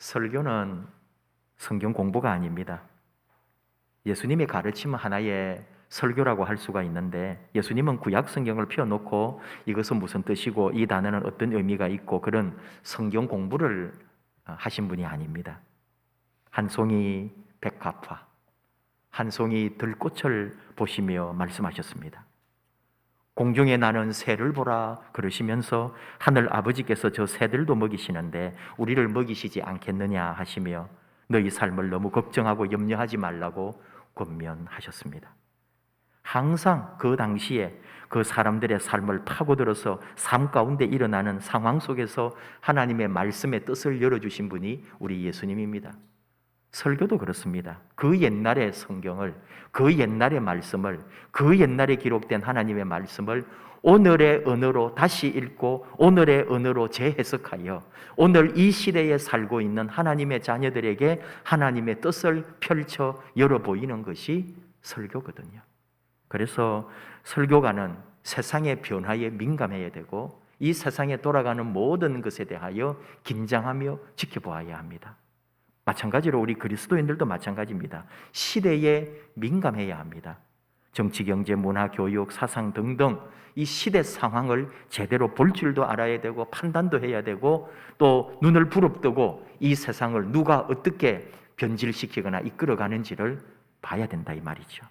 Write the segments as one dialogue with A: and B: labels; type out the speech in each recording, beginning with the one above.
A: 설교는 성경 공부가 아닙니다. 예수님의 가르침 하나의 설교라고 할 수가 있는데, 예수님은 구약 성경을 펴놓고 이것은 무슨 뜻이고 이 단어는 어떤 의미가 있고 그런 성경 공부를 하신 분이 아닙니다. 한 송이 백합화, 한 송이 들꽃을 보시며 말씀하셨습니다. 공중에 나는 새를 보라 그러시면서 하늘 아버지께서 저 새들도 먹이시는데 우리를 먹이시지 않겠느냐 하시며 너희 삶을 너무 걱정하고 염려하지 말라고 권면하셨습니다. 항상 그 당시에 그 사람들의 삶을 파고들어서 삶 가운데 일어나는 상황 속에서 하나님의 말씀의 뜻을 열어주신 분이 우리 예수님입니다. 설교도 그렇습니다. 그 옛날의 성경을, 그 옛날의 말씀을, 그 옛날에 기록된 하나님의 말씀을 오늘의 언어로 다시 읽고 오늘의 언어로 재해석하여 오늘 이 시대에 살고 있는 하나님의 자녀들에게 하나님의 뜻을 펼쳐 열어 보이는 것이 설교거든요. 그래서 설교가는 세상의 변화에 민감해야 되고 이 세상에 돌아가는 모든 것에 대하여 긴장하며 지켜보아야 합니다. 마찬가지로 우리 그리스도인들도 마찬가지입니다. 시대에 민감해야 합니다. 정치, 경제, 문화, 교육, 사상 등등 이 시대 상황을 제대로 볼 줄도 알아야 되고 판단도 해야 되고 또 눈을 부릅뜨고 이 세상을 누가 어떻게 변질시키거나 이끌어가는지를 봐야 된다 이 말이죠.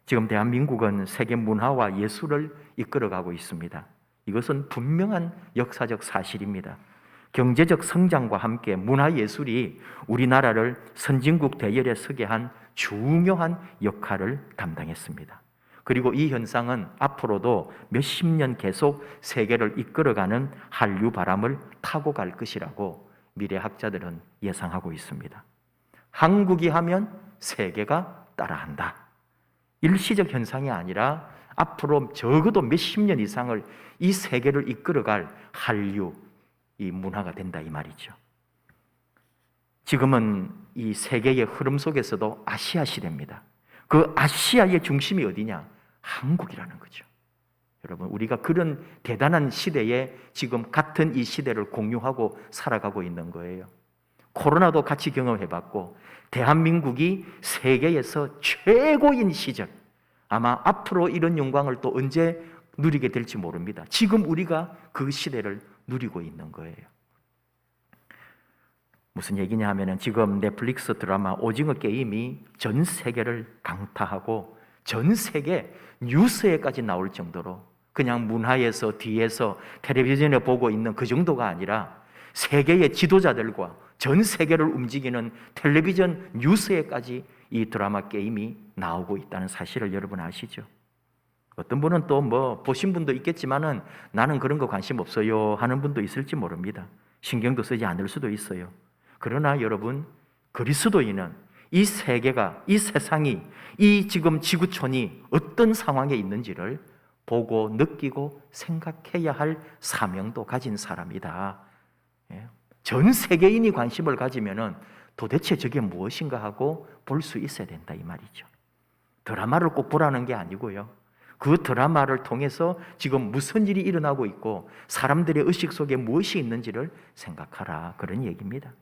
A: 지금 대한민국은 세계 문화와 예술을 이끌어가고 있습니다. 이것은 분명한 역사적 사실입니다. 경제적 성장과 함께 문화예술이 우리나라를 선진국 대열에 서게 한 중요한 역할을 담당했습니다. 그리고 이 현상은 앞으로도 몇십 년 계속 세계를 이끌어가는 한류 바람을 타고 갈 것이라고 미래학자들은 예상하고 있습니다. 한국이 하면 세계가 따라한다. 일시적 현상이 아니라 앞으로 적어도 몇십 년 이상을 이 세계를 이끌어갈 한류, 이 문화가 된다 이 말이죠. 지금은 이 세계의 흐름 속에서도 아시아 시대입니다. 그 아시아의 중심이 어디냐? 한국이라는 거죠. 여러분, 우리가 그런 대단한 시대에 지금 같은 이 시대를 공유하고 살아가고 있는 거예요. 코로나도 같이 경험해봤고 대한민국이 세계에서 최고인 시절, 아마 앞으로 이런 영광을 또 언제 누리게 될지 모릅니다. 지금 우리가 그 시대를 누리고 있는 거예요. 무슨 얘기냐 하면은 지금 넷플릭스 드라마 오징어 게임이 전 세계를 강타하고 전 세계 뉴스에까지 나올 정도로 그냥 문화에서 뒤에서 텔레비전에 보고 있는 그 정도가 아니라 세계의 지도자들과 전 세계를 움직이는 텔레비전 뉴스에까지 이 드라마 게임이 나오고 있다는 사실을 여러분 아시죠? 어떤 분은 또 뭐 보신 분도 있겠지만은 나는 그런 거 관심 없어요 하는 분도 있을지 모릅니다. 신경도 쓰지 않을 수도 있어요. 그러나 여러분, 그리스도인은 이 세계가, 이 세상이, 이 지금 지구촌이 어떤 상황에 있는지를 보고 느끼고 생각해야 할 사명도 가진 사람이다. 전 세계인이 관심을 가지면은 도대체 저게 무엇인가 하고 볼 수 있어야 된다 이 말이죠. 드라마를 꼭 보라는 게 아니고요. 그 드라마를 통해서 지금 무슨 일이 일어나고 있고 사람들의 의식 속에 무엇이 있는지를 생각하라, 그런 얘기입니다.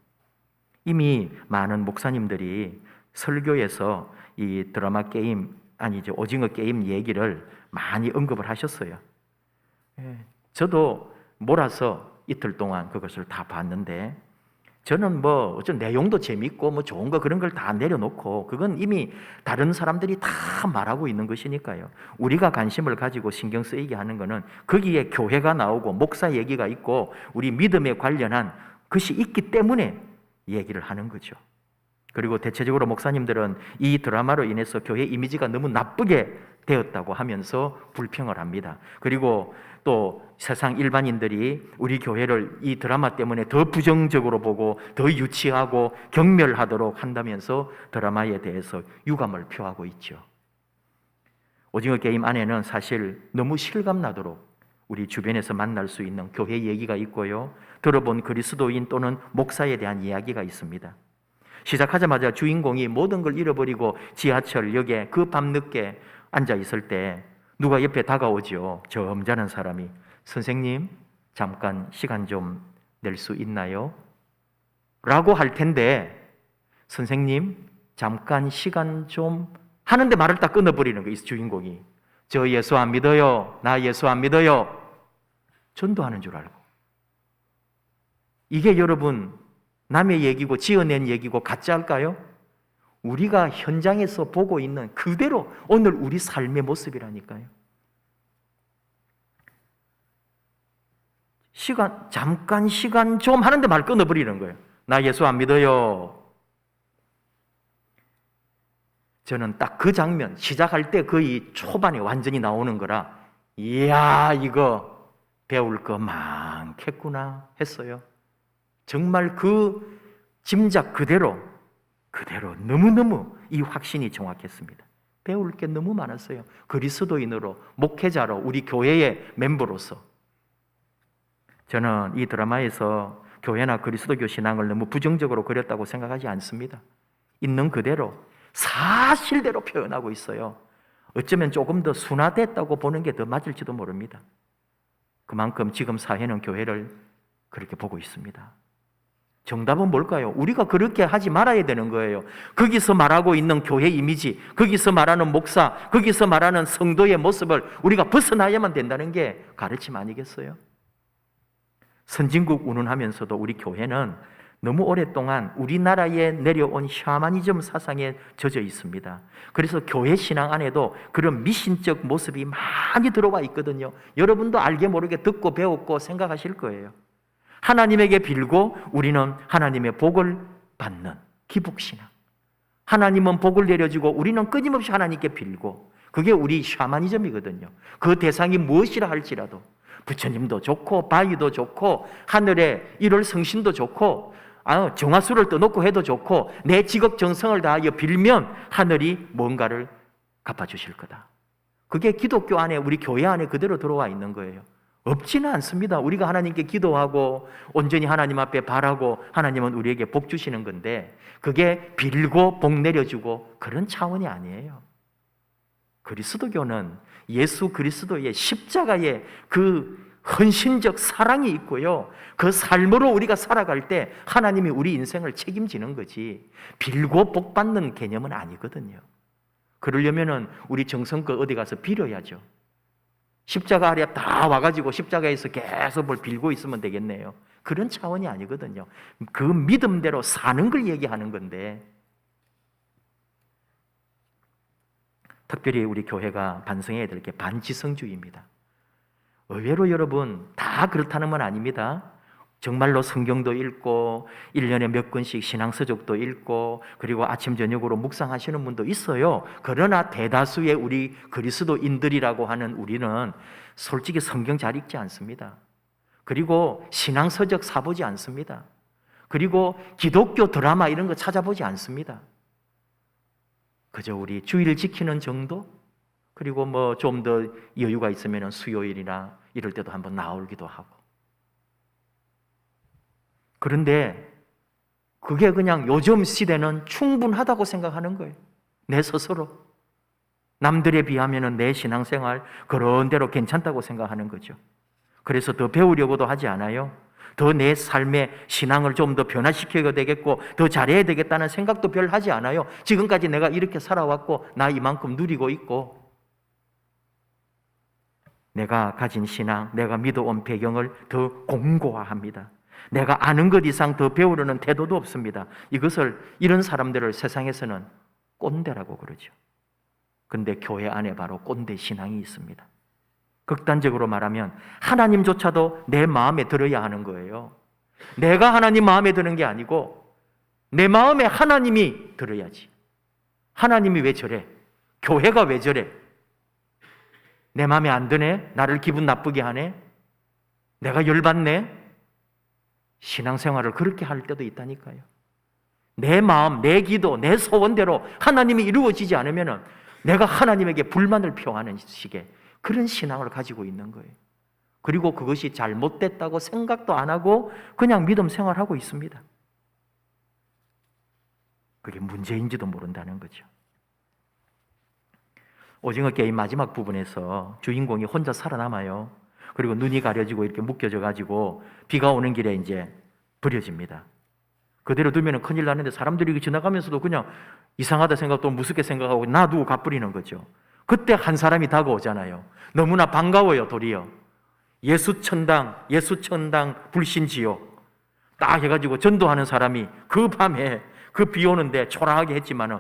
A: 이미 많은 목사님들이 설교에서 이 드라마 게임, 아니죠, 오징어 게임 얘기를 많이 언급을 하셨어요. 저도 몰아서 이틀 동안 그것을 다 봤는데 저는 뭐 어쩐 내용도 재밌고 뭐 좋은 거 그런 걸 다 내려놓고 그건 이미 다른 사람들이 다 말하고 있는 것이니까요. 우리가 관심을 가지고 신경 쓰이게 하는 거는 거기에 교회가 나오고 목사 얘기가 있고 우리 믿음에 관련한 것이 있기 때문에 얘기를 하는 거죠. 그리고 대체적으로 목사님들은 이 드라마로 인해서 교회 이미지가 너무 나쁘게 되었다고 하면서 불평을 합니다. 그리고 또 세상 일반인들이 우리 교회를 이 드라마 때문에 더 부정적으로 보고 더 유치하고 경멸하도록 한다면서 드라마에 대해서 유감을 표하고 있죠. 오징어 게임 안에는 사실 너무 실감나도록 우리 주변에서 만날 수 있는 교회 얘기가 있고요. 들어본 그리스도인 또는 목사에 대한 이야기가 있습니다. 시작하자마자 주인공이 모든 걸 잃어버리고 지하철역에 그 밤늦게 앉아 있을 때 누가 옆에 다가오죠. 점잖은 사람이, 선생님 잠깐 시간 좀 낼 수 있나요? 라고 할 텐데, 선생님, 잠깐 시간 좀 하는데 말을 딱 끊어버리는 거예요, 주인공이. 저 예수 안 믿어요. 나 예수 안 믿어요. 전도하는 줄 알고. 이게 여러분, 남의 얘기고 지어낸 얘기고 가짜일까요? 우리가 현장에서 보고 있는 그대로 오늘 우리 삶의 모습이라니까요. 잠깐 시간 좀 하는데 말 끊어버리는 거예요. 나 예수 안 믿어요. 저는 딱 그 장면, 시작할 때 거의 초반에 완전히 나오는 거라, 이야, 이거 배울 거 많겠구나 했어요. 정말 그 짐작 그대로 너무너무 이 확신이 정확했습니다. 배울 게 너무 많았어요. 그리스도인으로, 목회자로, 우리 교회의 멤버로서. 저는 이 드라마에서 교회나 그리스도교 신앙을 너무 부정적으로 그렸다고 생각하지 않습니다. 있는 그대로 사실대로 표현하고 있어요. 어쩌면 조금 더 순화됐다고 보는 게 더 맞을지도 모릅니다. 그만큼 지금 사회는 교회를 그렇게 보고 있습니다. 정답은 뭘까요? 우리가 그렇게 하지 말아야 되는 거예요. 거기서 말하고 있는 교회 이미지, 거기서 말하는 목사, 거기서 말하는 성도의 모습을 우리가 벗어나야만 된다는 게 가르침 아니겠어요? 선진국 운운하면서도 우리 교회는 너무 오랫동안 우리나라에 내려온 샤머니즘 사상에 젖어 있습니다. 그래서 교회 신앙 안에도 그런 미신적 모습이 많이 들어와 있거든요. 여러분도 알게 모르게 듣고 배웠고 생각하실 거예요. 하나님에게 빌고 우리는 하나님의 복을 받는 기복신앙. 하나님은 복을 내려주고 우리는 끊임없이 하나님께 빌고, 그게 우리 샤머니즘이거든요. 그 대상이 무엇이라 할지라도 부처님도 좋고 바위도 좋고 하늘의 1월 성신도 좋고 정화수를 떠놓고 해도 좋고, 내 지극정성을 다하여 빌면 하늘이 뭔가를 갚아주실 거다. 그게 기독교 안에, 우리 교회 안에 그대로 들어와 있는 거예요. 없지는 않습니다. 우리가 하나님께 기도하고 온전히 하나님 앞에 바라고 하나님은 우리에게 복 주시는 건데, 그게 빌고 복 내려주고 그런 차원이 아니에요. 그리스도교는 예수 그리스도의 십자가의 그 헌신적 사랑이 있고요, 그 삶으로 우리가 살아갈 때 하나님이 우리 인생을 책임지는 거지, 빌고 복 받는 개념은 아니거든요. 그러려면은 우리 정성껏 어디 가서 빌어야죠. 십자가 아래 다 와가지고 십자가에서 계속 뭘 빌고 있으면 되겠네요. 그런 차원이 아니거든요. 그 믿음대로 사는 걸 얘기하는 건데, 특별히 우리 교회가 반성해야 될 게 반지성주의입니다. 의외로 여러분, 다 그렇다는 건 아닙니다. 정말로 성경도 읽고 1년에 몇 권씩 신앙서적도 읽고 그리고 아침 저녁으로 묵상하시는 분도 있어요. 그러나 대다수의 우리 그리스도인들이라고 하는 우리는 솔직히 성경 잘 읽지 않습니다. 그리고 신앙서적 사보지 않습니다. 그리고 기독교 드라마 이런 거 찾아보지 않습니다. 그저 우리 주일 지키는 정도? 그리고 뭐 좀 더 여유가 있으면 수요일이나 이럴 때도 한번 나오기도 하고. 그런데 그게 그냥 요즘 시대는 충분하다고 생각하는 거예요. 내 스스로. 남들에 비하면 내 신앙생활 그런 대로 괜찮다고 생각하는 거죠. 그래서 더 배우려고도 하지 않아요. 더 내 삶의 신앙을 좀 더 변화시켜야 되겠고 더 잘해야 되겠다는 생각도 별 하지 않아요. 지금까지 내가 이렇게 살아왔고 나 이만큼 누리고 있고, 내가 가진 신앙, 내가 믿어온 배경을 더 공고화합니다. 내가 아는 것 이상 더 배우려는 태도도 없습니다. 이런 사람들을 세상에서는 꼰대라고 그러죠. 근데 교회 안에 바로 꼰대 신앙이 있습니다. 극단적으로 말하면 하나님조차도 내 마음에 들어야 하는 거예요. 내가 하나님 마음에 드는 게 아니고 내 마음에 하나님이 들어야지. 하나님이 왜 저래? 교회가 왜 저래? 내 마음에 안 드네? 나를 기분 나쁘게 하네? 내가 열받네? 신앙생활을 그렇게 할 때도 있다니까요. 내 마음, 내 기도, 내 소원대로 하나님이 이루어지지 않으면 내가 하나님에게 불만을 표하는 식의 그런 신앙을 가지고 있는 거예요. 그리고 그것이 잘못됐다고 생각도 안 하고 그냥 믿음 생활하고 있습니다. 그게 문제인지도 모른다는 거죠. 오징어 게임 마지막 부분에서 주인공이 혼자 살아남아요. 그리고 눈이 가려지고 이렇게 묶여져 가지고 비가 오는 길에 이제 버려집니다. 그대로 두면 큰일 나는데 사람들이 지나가면서도 그냥 이상하다 생각도 무섭게 생각하고 놔두고 가버리는 거죠. 그때 한 사람이 다가오잖아요. 너무나 반가워요. 도리어 예수천당 불신지옥 딱 해가지고 전도하는 사람이 그 밤에 그 비 오는데 초라하게 했지만은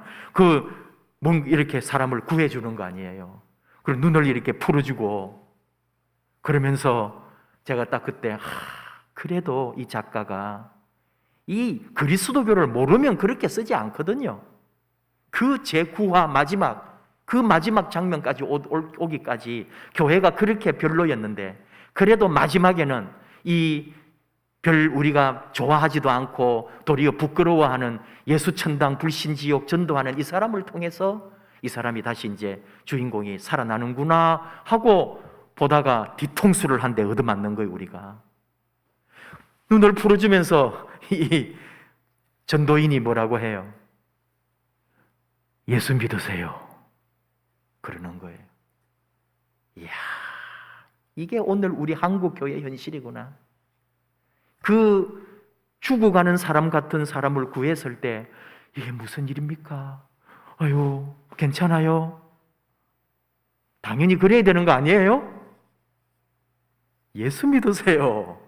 A: 이렇게 사람을 구해주는 거 아니에요. 그리고 눈을 이렇게 풀어주고 그러면서 제가 딱 그때 그래도 이 작가가 이 그리스도교를 모르면 그렇게 쓰지 않거든요. 그 제9화 마지막 장면까지 오기까지 교회가 그렇게 별로였는데 그래도 마지막에는 우리가 좋아하지도 않고 도리어 부끄러워하는 예수천당 불신지옥 전도하는 이 사람을 통해서 이 사람이 다시 이제 주인공이 살아나는구나 하고 보다가 뒤통수를 한 대 얻어맞는 거예요. 우리가 눈을 풀어주면서 이 전도인이 뭐라고 해요? 예수 믿으세요 그러는 거예요. 이야, 이게 오늘 우리 한국 교회 현실이구나. 그 죽어가는 사람 같은 사람을 구했을 때 이게 무슨 일입니까? 아유, 괜찮아요? 당연히 그래야 되는 거 아니에요? 예수 믿으세요.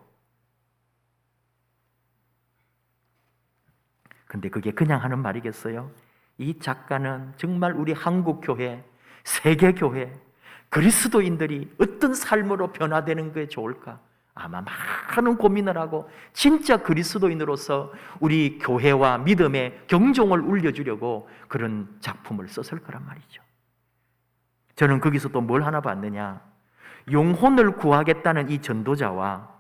A: 근데 그게 그냥 하는 말이겠어요? 이 작가는 정말 우리 한국 교회, 세계 교회, 그리스도인들이 어떤 삶으로 변화되는 게 좋을까? 아마 많은 고민을 하고 진짜 그리스도인으로서 우리 교회와 믿음의 경종을 울려주려고 그런 작품을 썼을 거란 말이죠. 저는 거기서 또 뭘 하나 봤느냐? 영혼을 구하겠다는 이 전도자와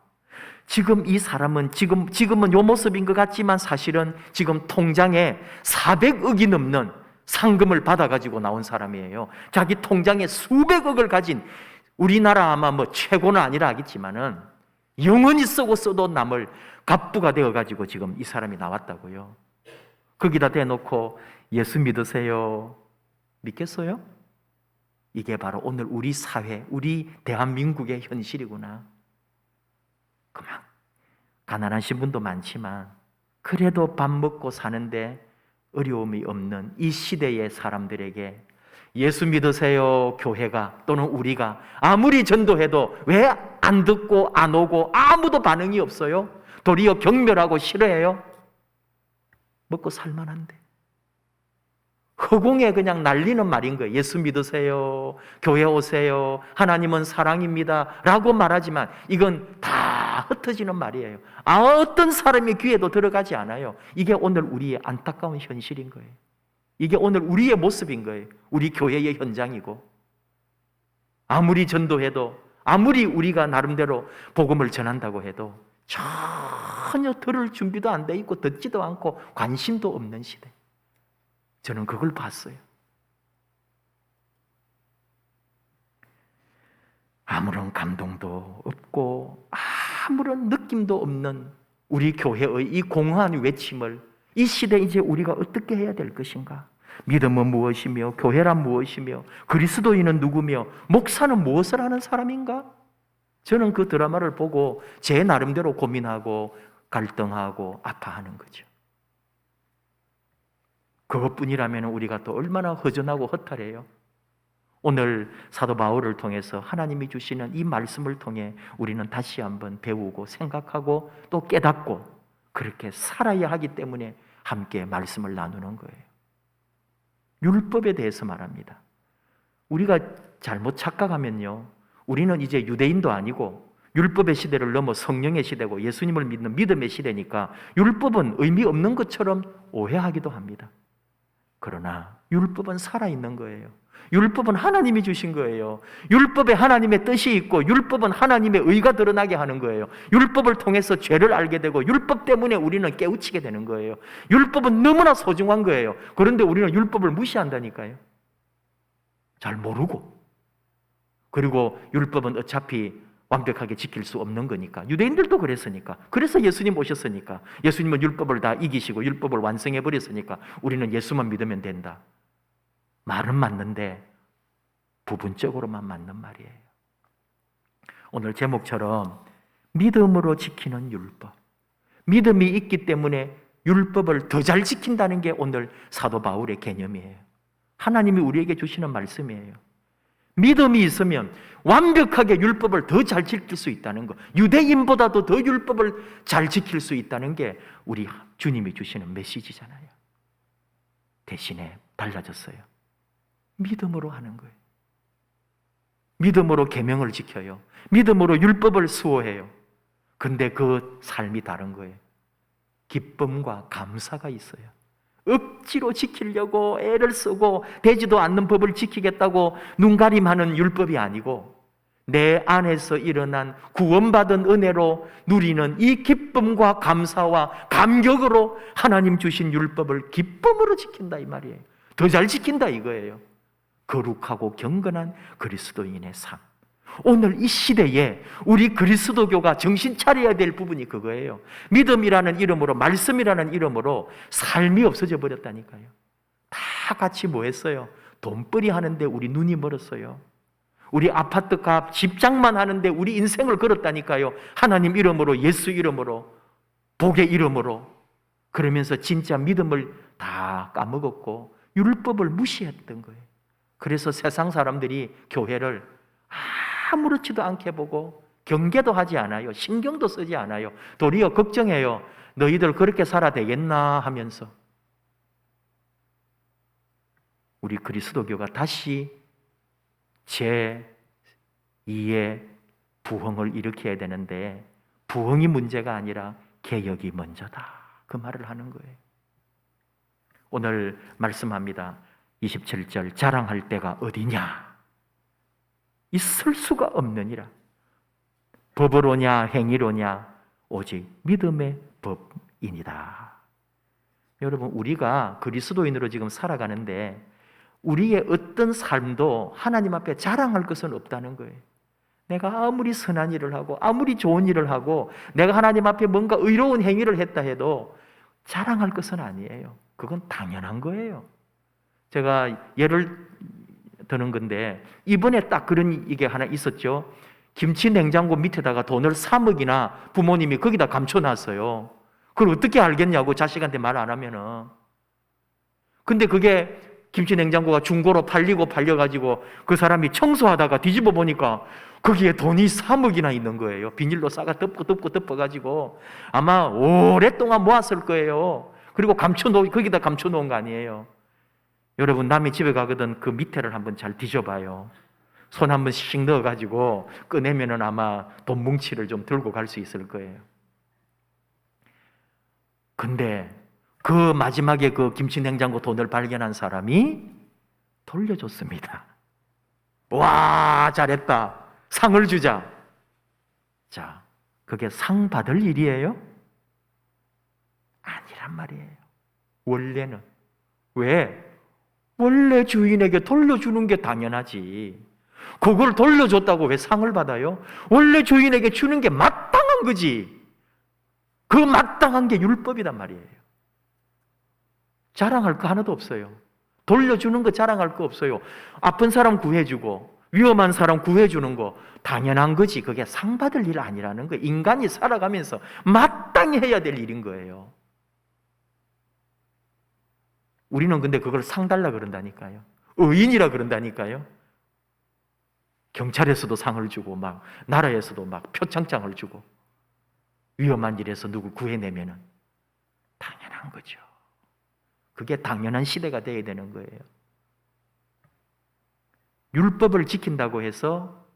A: 지금 이 사람은 지금은 요 모습인 것 같지만 사실은 지금 통장에 400억이 넘는 상금을 받아가지고 나온 사람이에요. 자기 통장에 수백억을 가진 우리나라 아마 최고는 아니라 하겠지만은 영원히 쓰고 써도 남을 갑부가 되어가지고 지금 이 사람이 나왔다고요. 거기다 대놓고 예수 믿으세요. 믿겠어요? 이게 바로 오늘 우리 사회, 우리 대한민국의 현실이구나. 그만 가난하신 분도 많지만 그래도 밥 먹고 사는데 어려움이 없는 이 시대의 사람들에게 예수 믿으세요 교회가 또는 우리가 아무리 전도해도 왜 안 듣고 안 오고 아무도 반응이 없어요? 도리어 경멸하고 싫어해요? 먹고 살만한데 허공에 그냥 날리는 말인 거예요. 예수 믿으세요, 교회 오세요, 하나님은 사랑입니다 라고 말하지만 이건 다 흩어지는 말이에요. 어떤 사람의 귀에도 들어가지 않아요. 이게 오늘 우리의 안타까운 현실인 거예요. 이게 오늘 우리의 모습인 거예요. 우리 교회의 현장이고 아무리 전도해도 아무리 우리가 나름대로 복음을 전한다고 해도 전혀 들을 준비도 안 돼 있고 듣지도 않고 관심도 없는 시대. 저는 그걸 봤어요. 아무런 감동도 없고 아무런 느낌도 없는 우리 교회의 이 공허한 외침을 이 시대에 이제 우리가 어떻게 해야 될 것인가? 믿음은 무엇이며 교회란 무엇이며 그리스도인은 누구며 목사는 무엇을 하는 사람인가? 저는 그 드라마를 보고 제 나름대로 고민하고 갈등하고 아파하는 거죠. 그것뿐이라면 우리가 또 얼마나 허전하고 허탈해요. 오늘 사도 바울을 통해서 하나님이 주시는 이 말씀을 통해 우리는 다시 한번 배우고 생각하고 또 깨닫고 그렇게 살아야 하기 때문에 함께 말씀을 나누는 거예요. 율법에 대해서 말합니다. 우리가 잘못 착각하면요, 우리는 이제 유대인도 아니고 율법의 시대를 넘어 성령의 시대고 예수님을 믿는 믿음의 시대니까 율법은 의미 없는 것처럼 오해하기도 합니다. 그러나 율법은 살아있는 거예요. 율법은 하나님이 주신 거예요. 율법에 하나님의 뜻이 있고 율법은 하나님의 의가 드러나게 하는 거예요. 율법을 통해서 죄를 알게 되고 율법 때문에 우리는 깨우치게 되는 거예요. 율법은 너무나 소중한 거예요. 그런데 우리는 율법을 무시한다니까요. 잘 모르고. 그리고 율법은 어차피 완벽하게 지킬 수 없는 거니까. 유대인들도 그랬으니까. 그래서 예수님 오셨으니까. 예수님은 율법을 다 이기시고 율법을 완성해 버렸으니까 우리는 예수만 믿으면 된다. 말은 맞는데 부분적으로만 맞는 말이에요. 오늘 제목처럼 믿음으로 지키는 율법. 믿음이 있기 때문에 율법을 더 잘 지킨다는 게 오늘 사도 바울의 개념이에요. 하나님이 우리에게 주시는 말씀이에요. 믿음이 있으면 완벽하게 율법을 더 잘 지킬 수 있다는 것, 유대인보다도 더 율법을 잘 지킬 수 있다는 게 우리 주님이 주시는 메시지잖아요. 대신에 달라졌어요. 믿음으로 하는 거예요. 믿음으로 계명을 지켜요. 믿음으로 율법을 수호해요. 근데 그 삶이 다른 거예요. 기쁨과 감사가 있어요. 억지로 지키려고 애를 쓰고 되지도 않는 법을 지키겠다고 눈가림하는 율법이 아니고 내 안에서 일어난 구원받은 은혜로 누리는 이 기쁨과 감사와 감격으로 하나님 주신 율법을 기쁨으로 지킨다 이 말이에요. 더 잘 지킨다 이거예요. 거룩하고 경건한 그리스도인의 삶. 오늘 이 시대에 우리 그리스도교가 정신 차려야 될 부분이 그거예요. 믿음이라는 이름으로, 말씀이라는 이름으로 삶이 없어져 버렸다니까요. 다 같이 뭐 했어요? 돈벌이 하는데 우리 눈이 멀었어요. 우리 아파트 값, 집장만 하는데 우리 인생을 걸었다니까요. 하나님 이름으로, 예수 이름으로, 복의 이름으로. 그러면서 진짜 믿음을 다 까먹었고 율법을 무시했던 거예요. 그래서 세상 사람들이 교회를 아무렇지도 않게 보고 경계도 하지 않아요. 신경도 쓰지 않아요. 도리어 걱정해요. 너희들 그렇게 살아 되겠나 하면서. 우리 그리스도교가 다시 제2의 부흥을 일으켜야 되는데 부흥이 문제가 아니라 개혁이 먼저다. 그 말을 하는 거예요. 오늘 말씀합니다. 27절 자랑할 때가 어디냐? 있을 수가 없느니라. 법으로냐 행위로냐 오직 믿음의 법이니라. 여러분 우리가 그리스도인으로 지금 살아가는데 우리의 어떤 삶도 하나님 앞에 자랑할 것은 없다는 거예요. 내가 아무리 선한 일을 하고 아무리 좋은 일을 하고 내가 하나님 앞에 뭔가 의로운 행위를 했다 해도 자랑할 것은 아니에요. 그건 당연한 거예요. 제가 예를 드는 건데 이번에 딱 그런 이게 하나 있었죠. 김치 냉장고 밑에다가 돈을 3억이나 부모님이 거기다 감춰놨어요. 그걸 어떻게 알겠냐고 자식한테 말 안 하면은. 근데 그게 김치 냉장고가 중고로 팔려가지고 그 사람이 청소하다가 뒤집어 보니까 거기에 돈이 3억이나 있는 거예요. 비닐로 싸가 덮어가지고 아마 오랫동안 모았을 거예요. 그리고 거기다 감춰놓은 거 아니에요. 여러분 남의 집에 가거든 그 밑에를 한번 잘 뒤져봐요. 손 한번 씩 넣어가지고 꺼내면은 아마 돈 뭉치를 좀 들고 갈 수 있을 거예요. 근데 그 마지막에 그 김치 냉장고 돈을 발견한 사람이 돌려줬습니다. 와, 잘했다. 상을 주자. 자, 그게 상 받을 일이에요? 아니란 말이에요. 원래는. 왜? 원래 주인에게 돌려주는 게 당연하지. 그걸 돌려줬다고 왜 상을 받아요? 원래 주인에게 주는 게 마땅한 거지. 그 마땅한 게 율법이란 말이에요. 자랑할 거 하나도 없어요. 돌려주는 거 자랑할 거 없어요. 아픈 사람 구해주고 위험한 사람 구해주는 거 당연한 거지. 그게 상 받을 일 아니라는 거예요. 인간이 살아가면서 마땅히 해야 될 일인 거예요. 우리는 근데 그걸 상 달라 그런다니까요. 의인이라 그런다니까요. 경찰에서도 상을 주고 막 나라에서도 막 표창장을 주고 위험한 일에서 누구 구해내면은 당연한 거죠. 그게 당연한 시대가 돼야 되는 거예요. 율법을 지킨다고 해서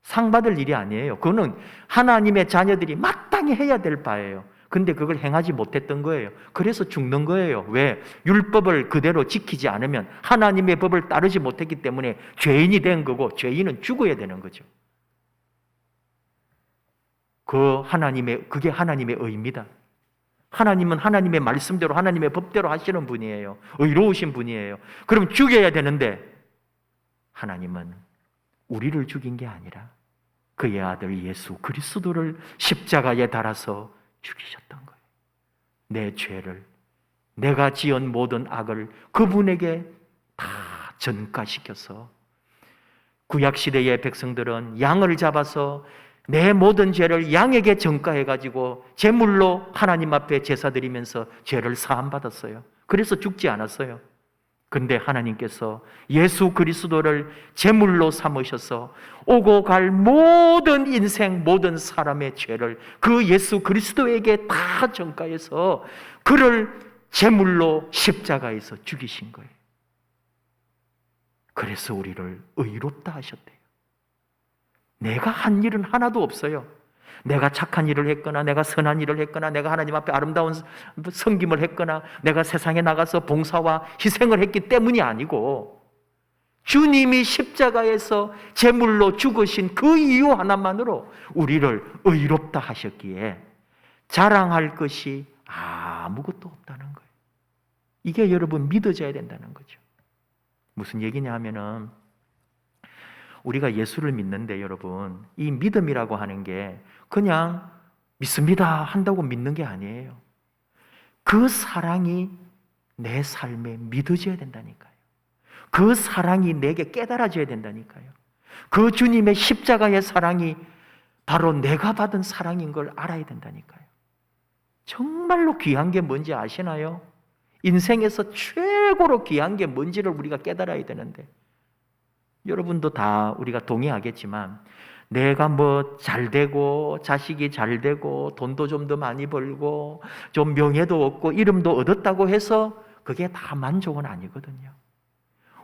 A: 상 받을 일이 아니에요. 그거는 하나님의 자녀들이 마땅히 해야 될 바예요. 근데 그걸 행하지 못했던 거예요. 그래서 죽는 거예요. 왜? 율법을 그대로 지키지 않으면 하나님의 법을 따르지 못했기 때문에 죄인이 된 거고 죄인은 죽어야 되는 거죠. 그게 하나님의 의입니다. 하나님은 하나님의 말씀대로 하나님의 법대로 하시는 분이에요. 의로우신 분이에요. 그럼 죽여야 되는데 하나님은 우리를 죽인 게 아니라 그의 아들 예수 그리스도를 십자가에 달아서 죽이셨던 거예요. 내 죄를, 내가 지은 모든 악을 그분에게 다 전가시켜서 구약시대의 백성들은 양을 잡아서 내 모든 죄를 양에게 전가해가지고 제물로 하나님 앞에 제사 드리면서 죄를 사함받았어요. 그래서 죽지 않았어요. 근데 하나님께서 예수 그리스도를 제물로 삼으셔서 오고 갈 모든 인생, 모든 사람의 죄를 그 예수 그리스도에게 다 전가해서 그를 제물로 십자가에서 죽이신 거예요. 그래서 우리를 의롭다 하셨대요. 내가 한 일은 하나도 없어요. 내가 착한 일을 했거나 내가 선한 일을 했거나 내가 하나님 앞에 아름다운 섬김을 했거나 내가 세상에 나가서 봉사와 희생을 했기 때문이 아니고 주님이 십자가에서 제물로 죽으신 그 이유 하나만으로 우리를 의롭다 하셨기에 자랑할 것이 아무것도 없다는 거예요. 이게 여러분 믿어져야 된다는 거죠. 무슨 얘기냐 하면은 우리가 예수를 믿는데 여러분, 이 믿음이라고 하는 게 그냥 믿습니다 한다고 믿는 게 아니에요. 그 사랑이 내 삶에 믿어져야 된다니까요. 그 사랑이 내게 깨달아져야 된다니까요. 그 주님의 십자가의 사랑이 바로 내가 받은 사랑인 걸 알아야 된다니까요. 정말로 귀한 게 뭔지 아시나요? 인생에서 최고로 귀한 게 뭔지를 우리가 깨달아야 되는데 여러분도 다 우리가 동의하겠지만 내가 뭐 잘되고 자식이 잘되고 돈도 좀 더 많이 벌고 좀 명예도 얻고 이름도 얻었다고 해서 그게 다 만족은 아니거든요.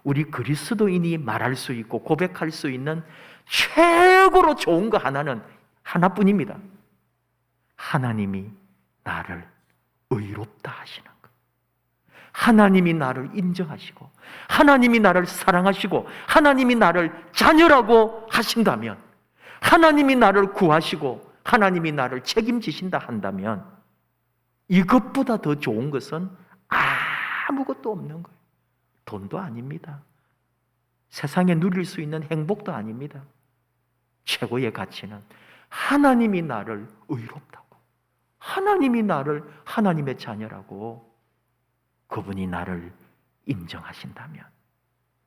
A: 우리 그리스도인이 말할 수 있고 고백할 수 있는 최고로 좋은 거 하나는 하나뿐입니다. 하나님이 나를 의롭다 하시는 것. 하나님이 나를 인정하시고 하나님이 나를 사랑하시고 하나님이 나를 자녀라고 하신다면 하나님이 나를 구하시고 하나님이 나를 책임지신다 한다면 이것보다 더 좋은 것은 아무것도 없는 거예요. 돈도 아닙니다. 세상에 누릴 수 있는 행복도 아닙니다. 최고의 가치는 하나님이 나를 의롭다고 하나님이 나를 하나님의 자녀라고 그분이 나를 인정하신다면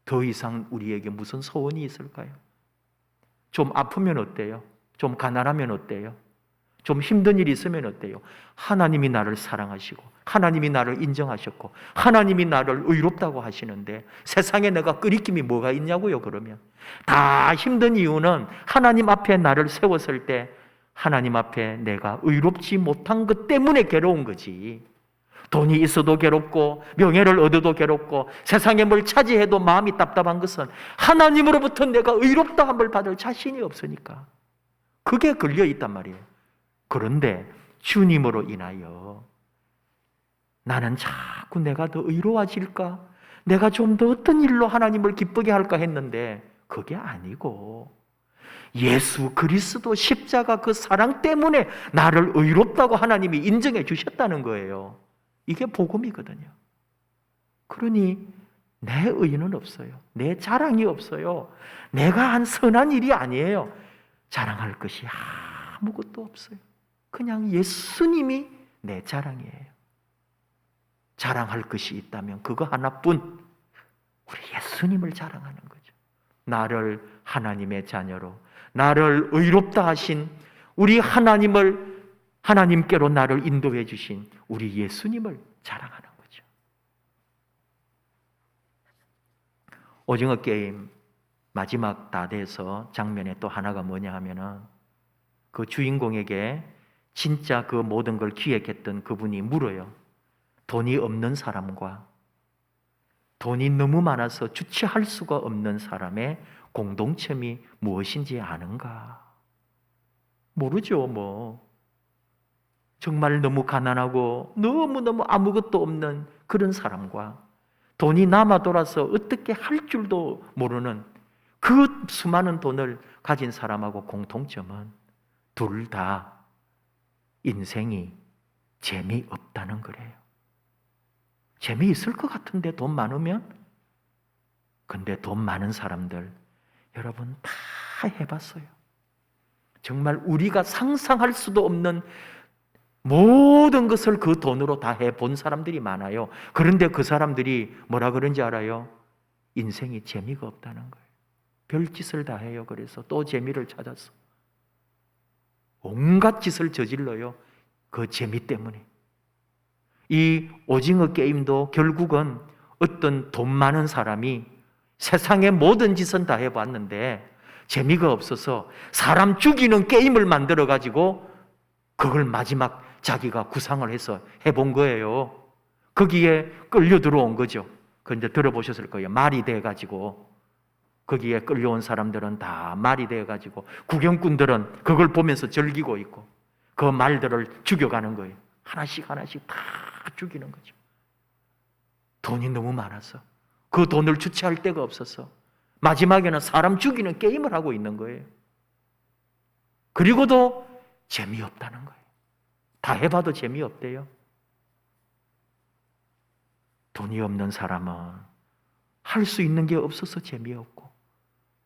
A: 더 이상 우리에게 무슨 소원이 있을까요? 좀 아프면 어때요? 좀 가난하면 어때요? 좀 힘든 일이 있으면 어때요? 하나님이 나를 사랑하시고 하나님이 나를 인정하셨고 하나님이 나를 의롭다고 하시는데 세상에 내가 끄리낌이 뭐가 있냐고요? 그러면 다 힘든 이유는 하나님 앞에 나를 세웠을 때 하나님 앞에 내가 의롭지 못한 것 때문에 괴로운 거지. 돈이 있어도 괴롭고 명예를 얻어도 괴롭고 세상에 뭘 차지해도 마음이 답답한 것은 하나님으로부터 내가 의롭다함을 받을 자신이 없으니까 그게 걸려 있단 말이에요. 그런데 주님으로 인하여 나는 자꾸 내가 더 의로워질까? 내가 좀 더 어떤 일로 하나님을 기쁘게 할까 했는데 그게 아니고 예수 그리스도 십자가 그 사랑 때문에 나를 의롭다고 하나님이 인정해 주셨다는 거예요. 이게 복음이거든요. 그러니 내 의는 없어요. 내 자랑이 없어요. 내가 한 선한 일이 아니에요. 자랑할 것이 아무것도 없어요. 그냥 예수님이 내 자랑이에요. 자랑할 것이 있다면 그거 하나뿐, 우리 예수님을 자랑하는 거죠. 나를 하나님의 자녀로, 나를 의롭다 하신 우리 하나님께로 나를 인도해 주신 우리 예수님을 자랑하는 거죠. 오징어 게임 마지막 다 돼서 장면에 또 하나가 뭐냐 하면은 그 주인공에게 진짜 그 모든 걸 기획했던 그분이 물어요. 돈이 없는 사람과 돈이 너무 많아서 주체할 수가 없는 사람의 공동점이 무엇인지 아는가? 모르죠, 뭐. 정말 너무 가난하고 너무너무 아무것도 없는 그런 사람과 돈이 남아 돌아서 어떻게 할 줄도 모르는 그 수많은 돈을 가진 사람하고 공통점은 둘 다 인생이 재미없다는 거래요. 재미있을 것 같은데 돈 많으면? 근데 돈 많은 사람들 여러분 다 해봤어요. 정말 우리가 상상할 수도 없는 모든 것을 그 돈으로 다 해본 사람들이 많아요. 그런데 그 사람들이 뭐라 그런지 알아요? 인생이 재미가 없다는 거예요. 별짓을 다 해요. 그래서 또 재미를 찾았어. 온갖 짓을 저질러요. 그 재미 때문에. 이 오징어 게임도 결국은 어떤 돈 많은 사람이 세상의 모든 짓은 다 해봤는데 재미가 없어서 사람 죽이는 게임을 만들어가지고 그걸 마지막 자기가 구상을 해서 해본 거예요. 거기에 끌려 들어온 거죠. 그런데 들어보셨을 거예요. 말이 돼가지고 거기에 끌려온 사람들은 다 말이 돼가지고 구경꾼들은 그걸 보면서 즐기고 있고 그 말들을 죽여가는 거예요. 하나씩 하나씩 다 죽이는 거죠. 돈이 너무 많아서 그 돈을 주체할 데가 없어서 마지막에는 사람 죽이는 게임을 하고 있는 거예요. 그리고도 재미없다는 거예요. 다 해봐도 재미없대요. 돈이 없는 사람은 할 수 있는 게 없어서 재미없고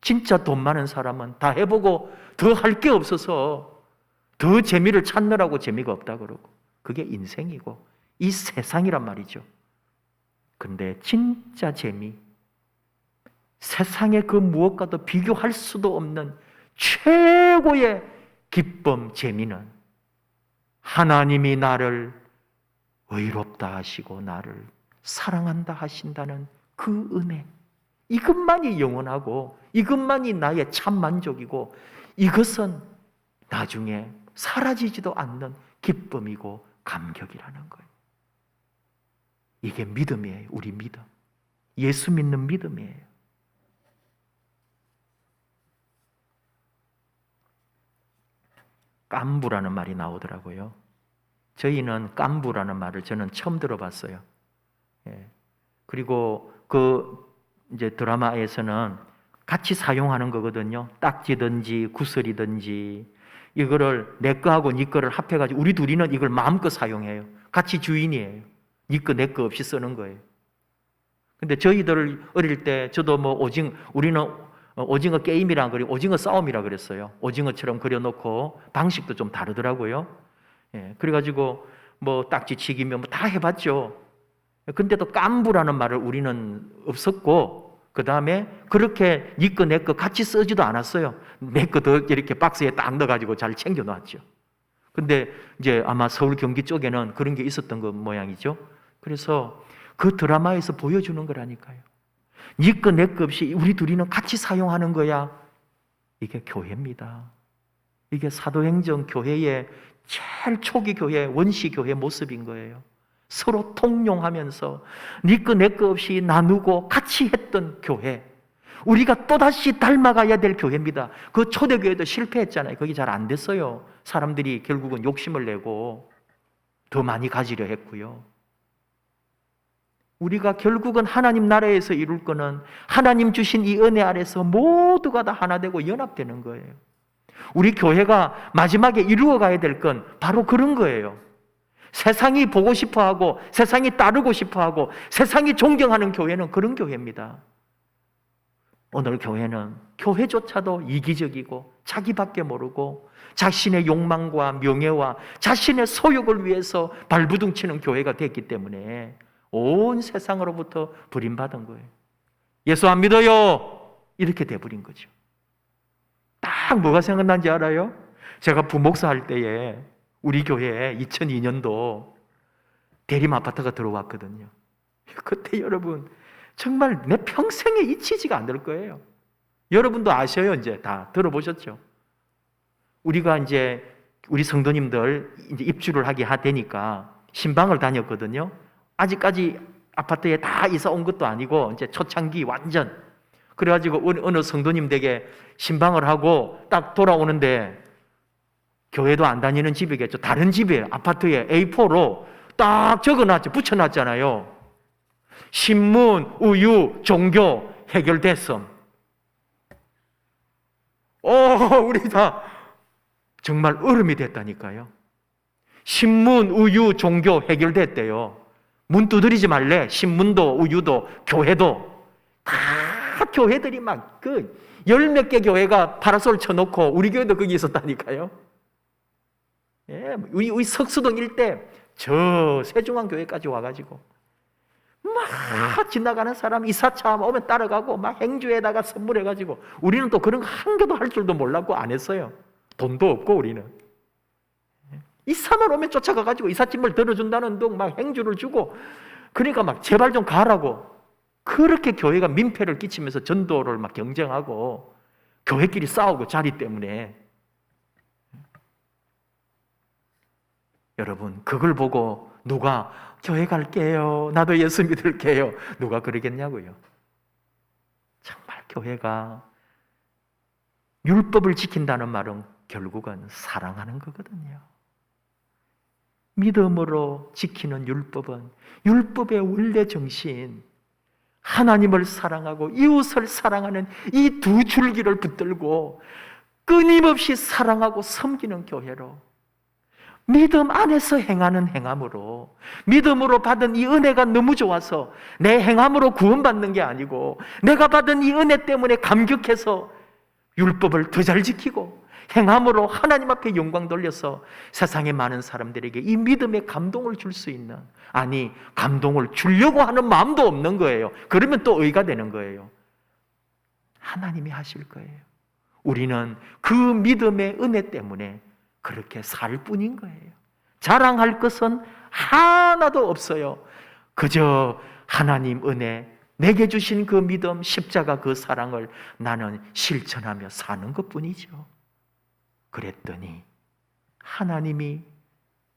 A: 진짜 돈 많은 사람은 다 해보고 더 할 게 없어서 더 재미를 찾느라고 재미가 없다 그러고 그게 인생이고 이 세상이란 말이죠. 근데 진짜 재미, 세상의 그 무엇과도 비교할 수도 없는 최고의 기쁨, 재미는 하나님이 나를 의롭다 하시고 나를 사랑한다 하신다는 그 은혜, 이것만이 영원하고 이것만이 나의 참 만족이고 이것은 나중에 사라지지도 않는 기쁨이고 감격이라는 거예요. 이게 믿음이에요. 우리 믿음. 예수 믿는 믿음이에요. 깐부라는 말이 나오더라고요. 저희는 깐부라는 말을 저는 처음 들어봤어요. 예. 그리고 이제 드라마에서는 같이 사용하는 거거든요. 딱지든지 구슬이든지 이거를 내 거하고 네 거를 합해가지고 우리 둘이는 이걸 마음껏 사용해요. 같이 주인이에요. 네 거 내 거 없이 쓰는 거예요. 근데 저희들 어릴 때 저도 우리는 오징어 게임이라 그리고 오징어 싸움이라 그랬어요. 오징어처럼 그려놓고 방식도 좀 다르더라고요. 예, 그래가지고 딱지치기면 다 해봤죠. 근데도 깐부라는 말을 우리는 없었고 그 다음에 그렇게 네 거 내 거 같이 쓰지도 않았어요. 내 거 더 이렇게 박스에 딱 넣어가지고 잘 챙겨놨죠. 근데 이제 아마 서울 경기 쪽에는 그런 게 있었던 거 모양이죠. 그래서 그 드라마에서 보여주는 거라니까요. 네 거 내 거 없이 우리 둘이는 같이 사용하는 거야. 이게 교회입니다. 이게 사도행전 교회의 제일 초기 교회, 원시 교회 모습인 거예요. 서로 통용하면서 네 거 내 거 없이 나누고 같이 했던 교회. 우리가 또다시 닮아가야 될 교회입니다. 그 초대교회도 실패했잖아요. 그게 잘 안 됐어요. 사람들이 결국은 욕심을 내고 더 많이 가지려 했고요. 우리가 결국은 하나님 나라에서 이룰 거는 하나님 주신 이 은혜 아래서 모두가 다 하나 되고 연합되는 거예요. 우리 교회가 마지막에 이루어 가야 될 건 바로 그런 거예요. 세상이 보고 싶어하고 세상이 따르고 싶어하고 세상이 존경하는 교회는 그런 교회입니다. 오늘 교회는 교회조차도 이기적이고 자기밖에 모르고 자신의 욕망과 명예와 자신의 소욕을 위해서 발부둥치는 교회가 됐기 때문에 온 세상으로부터 버림받은 거예요. 예수 안 믿어요. 이렇게 돼버린 거죠. 딱 뭐가 생각난지 알아요? 제가 부목사 할 때에 우리 교회에 2002년도 대림 아파트가 들어왔거든요. 그때 여러분 정말 내 평생에 잊히지가 않을 거예요. 여러분도 아셔요. 이제 다 들어보셨죠? 우리가 이제 우리 성도님들 이제 입주를 하게 되니까 신방을 다녔거든요. 아직까지 아파트에 다 이사 온 것도 아니고 이제 초창기 완전. 그래가지고 어느 성도님 댁에 신방을 하고 딱 돌아오는데 교회도 안 다니는 집이겠죠. 다른 집에 아파트에 A4로 딱 적어놨죠. 붙여놨잖아요. 신문, 우유, 종교 해결됐음. 우리 다 정말 얼음이 됐다니까요. 신문, 우유, 종교 해결됐대요. 문 두드리지 말래. 신문도 우유도 교회도 다 교회들이 막 열 몇 개 교회가 파라솔 쳐놓고 우리 교회도 거기 있었다니까요. 예, 우리 석수동 일대 저 세중앙교회까지 와가지고 막 지나가는 사람 이사차 오면 따라가고 막 행주에다가 선물해가지고 우리는 또 그런 거 한 개도 할 줄도 몰랐고 안 했어요. 돈도 없고 우리는 이사만 오면 쫓아가가지고 이삿짐을 들어준다는 둥 막 행주를 주고, 그러니까 막 제발 좀 가라고. 그렇게 교회가 민폐를 끼치면서 전도를 막 경쟁하고 교회끼리 싸우고 자리 때문에. 여러분, 그걸 보고 누가 교회 갈게요, 나도 예수 믿을게요, 누가 그러겠냐고요. 정말 교회가 율법을 지킨다는 말은 결국은 사랑하는 거거든요. 믿음으로 지키는 율법은 율법의 원래 정신, 하나님을 사랑하고 이웃을 사랑하는 이 두 줄기를 붙들고 끊임없이 사랑하고 섬기는 교회로, 믿음 안에서 행하는 행함으로, 믿음으로 받은 이 은혜가 너무 좋아서 내 행함으로 구원받는 게 아니고 내가 받은 이 은혜 때문에 감격해서 율법을 더 잘 지키고 행함으로 하나님 앞에 영광 돌려서 세상의 많은 사람들에게 이 믿음의 감동을 줄 수 있는, 아니 감동을 주려고 하는 마음도 없는 거예요. 그러면 또 의가 되는 거예요. 하나님이 하실 거예요. 우리는 그 믿음의 은혜 때문에 그렇게 살 뿐인 거예요. 자랑할 것은 하나도 없어요. 그저 하나님 은혜, 내게 주신 그 믿음, 십자가 그 사랑을 나는 실천하며 사는 것뿐이죠. 그랬더니 하나님이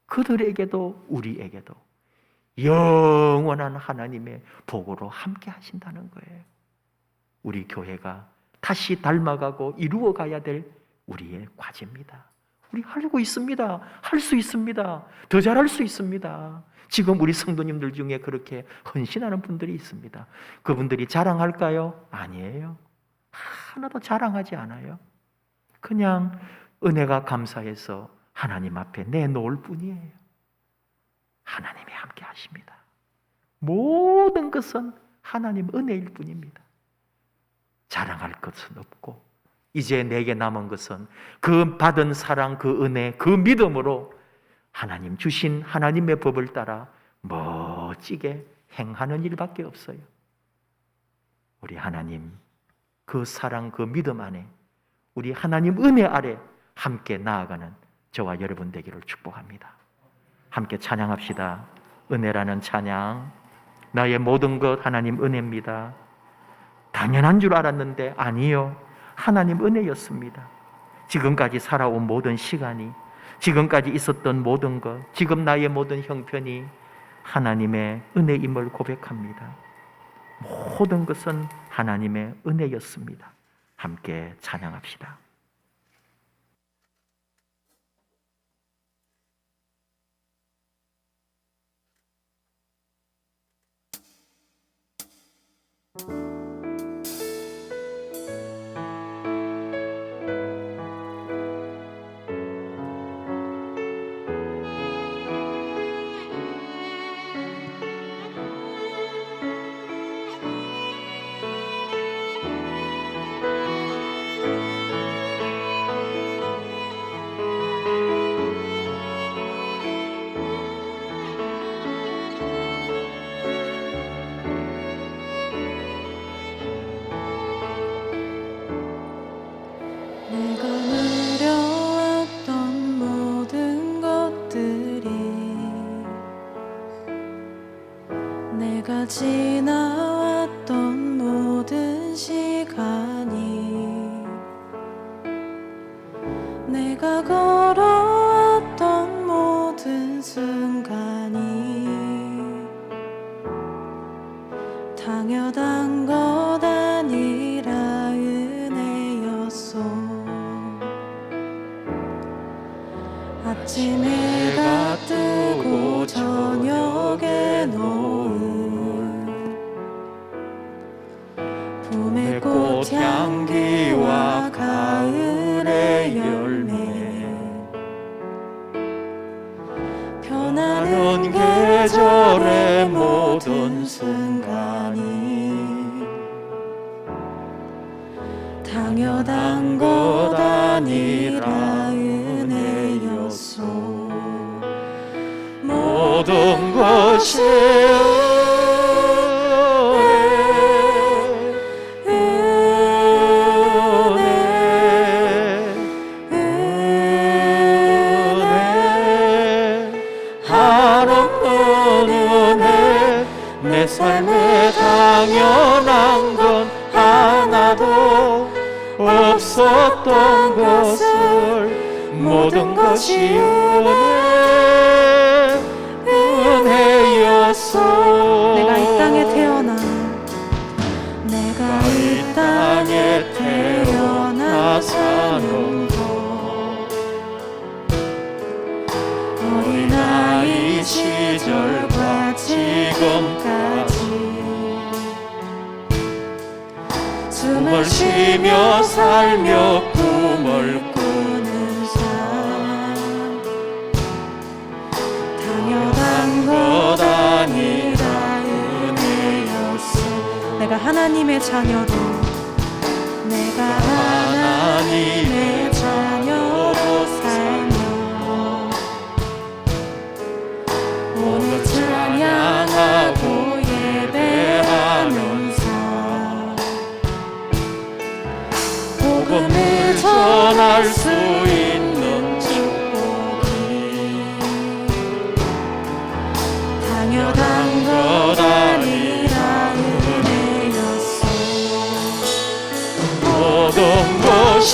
A: 그들에게도 우리에게도 영원한 하나님의 복으로 함께 하신다는 거예요. 우리 교회가 다시 닮아가고 이루어가야 될 우리의 과제입니다. 우리 알고 있습니다. 할 수 있습니다. 더 잘할 수 있습니다. 지금 우리 성도님들 중에 그렇게 헌신하는 분들이 있습니다. 그분들이 자랑할까요? 아니에요. 하나도 자랑하지 않아요. 그냥 은혜가 감사해서 하나님 앞에 내놓을 뿐이에요. 하나님이 함께 하십니다. 모든 것은 하나님 은혜일 뿐입니다. 자랑할 것은 없고, 이제 내게 남은 것은 그 받은 사랑, 그 은혜, 그 믿음으로 하나님 주신 하나님의 법을 따라 멋지게 행하는 일밖에 없어요. 우리 하나님 그 사랑, 그 믿음 안에, 우리 하나님 은혜 아래 함께 나아가는 저와 여러분 되기를 축복합니다. 함께 찬양합시다. 은혜라는 찬양. 나의 모든 것 하나님 은혜입니다. 당연한 줄 알았는데 아니요, 하나님 은혜였습니다. 지금까지 살아온 모든 시간이, 지금까지 있었던 모든 것, 지금 나의 모든 형편이 하나님의 은혜임을 고백합니다. 모든 것은 하나님의 은혜였습니다. 함께 찬양합시다.
B: 지나왔던 모든 시간이, 내가 걸어왔던 모든 순간이 당연한 것 아니라 은혜였소. 아침 해가 뜨고 저녁에 놓은 봄의 꽃향기와 가을의 열매, 변하는 계절의 모든 순간이 당연한 것 아니라 은혜였소. 모든 것이 은혜, 은혜, 당연한 건 하나도 없었던 것을 모든 것이 은혜였어.
C: 내가 이 땅에 태어나 내가 이 땅에 태어나 사는 것 어린아이 시절과 지금까지 숨을 쉬며 살며 꿈을 꾸는 삶 당연한 것 아니라 은혜였어. 내가 하나님의 자녀로 내가 하나님의 자녀로 살며 오늘 찬양하고 예배하는 삶 복음을 전할 수 있는 축복이 당연한 것 아니라 은혜였어.
B: 모든 것이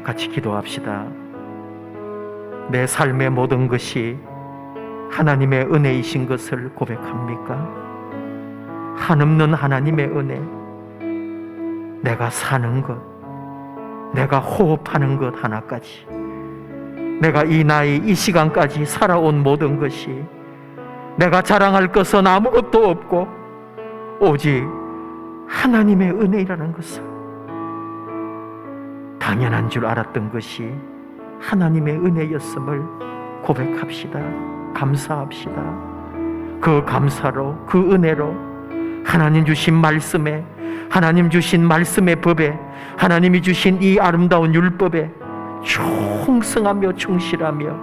A: 같이 기도합시다. 내 삶의 모든 것이 하나님의 은혜이신 것을 고백합니까? 한없는 하나님의 은혜, 내가 사는 것, 내가 호흡하는 것 하나까지, 내가 이 나이 이 시간까지 살아온 모든 것이 내가 자랑할 것은 아무것도 없고 오직 하나님의 은혜라는 것을 당연한 줄 알았던 것이 하나님의 은혜였음을 고백합시다. 감사합시다. 그 감사로, 그 은혜로 하나님 주신 말씀에, 하나님 주신 말씀의 법에, 하나님이 주신 이 아름다운 율법에 충성하며 충실하며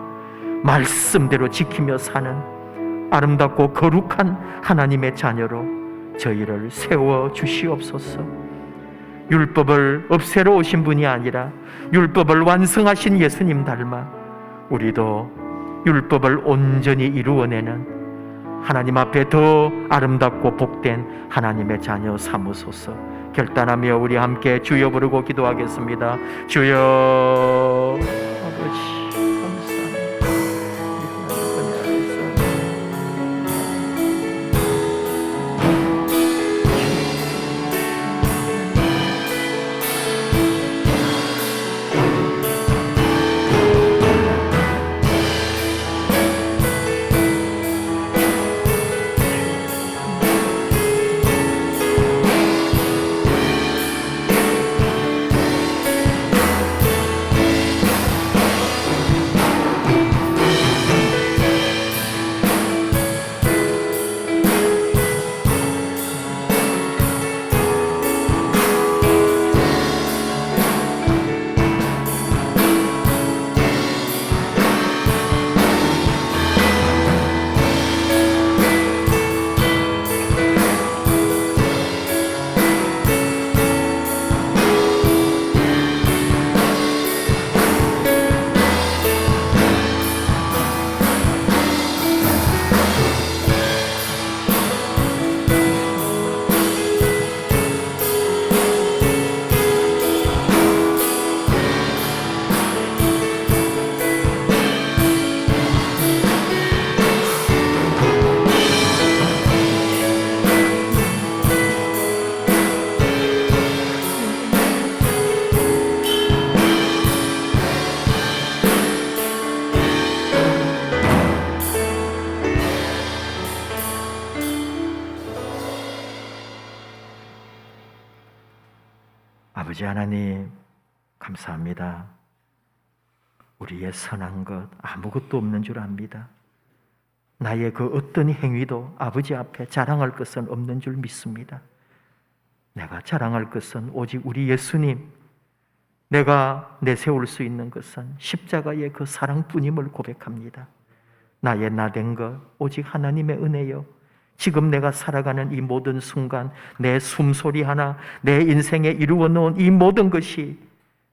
A: 말씀대로 지키며 사는 아름답고 거룩한 하나님의 자녀로 저희를 세워 주시옵소서. 율법을 없애러 오신 분이 아니라 율법을 완성하신 예수님 닮아 우리도 율법을 온전히 이루어내는 하나님 앞에 더 아름답고 복된 하나님의 자녀 삼으소서. 결단하며 우리 함께 주여 부르고 기도하겠습니다. 주여. 아버지 감사합니다. 아버지 하나님, 감사합니다. 우리의 선한 것 아무것도 없는 줄 압니다. 나의 그 어떤 행위도 아버지 앞에 자랑할 것은 없는 줄 믿습니다. 내가 자랑할 것은 오직 우리 예수님, 내가 내세울 수 있는 것은 십자가의 그 사랑뿐임을 고백합니다. 나의 나된 것 오직 하나님의 은혜요, 지금 내가 살아가는 이 모든 순간, 내 숨소리 하나, 내 인생에 이루어 놓은 이 모든 것이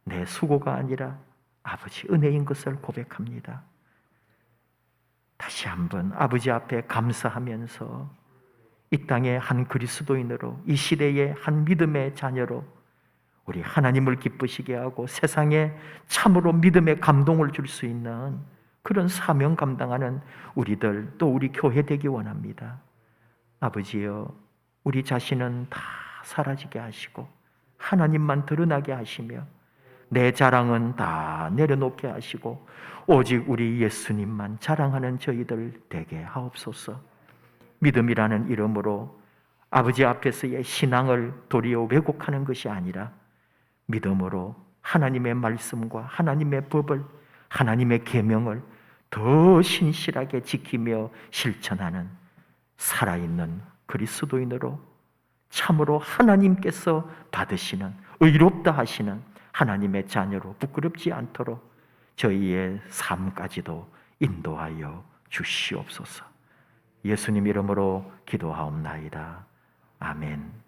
A: 내 수고가 아니라 아버지 은혜인 것을 고백합니다. 다시 한번 아버지 앞에 감사하면서 이 땅의 한 그리스도인으로, 이 시대의 한 믿음의 자녀로 우리 하나님을 기쁘시게 하고 세상에 참으로 믿음의 감동을 줄 수 있는 그런 사명 감당하는 우리들, 또 우리 교회 되기 원합니다. 아버지여, 우리 자신은 다 사라지게 하시고 하나님만 드러나게 하시며 내 자랑은 다 내려놓게 하시고 오직 우리 예수님만 자랑하는 저희들 되게 하옵소서. 믿음이라는 이름으로 아버지 앞에서의 신앙을 도리어 왜곡하는 것이 아니라 믿음으로 하나님의 말씀과 하나님의 법을, 하나님의 계명을 더 신실하게 지키며 실천하는 살아있는 그리스도인으로, 참으로 하나님께서 받으시는, 의롭다 하시는 하나님의 자녀로 부끄럽지 않도록 저희의 삶까지도 인도하여 주시옵소서. 예수님 이름으로 기도하옵나이다. 아멘.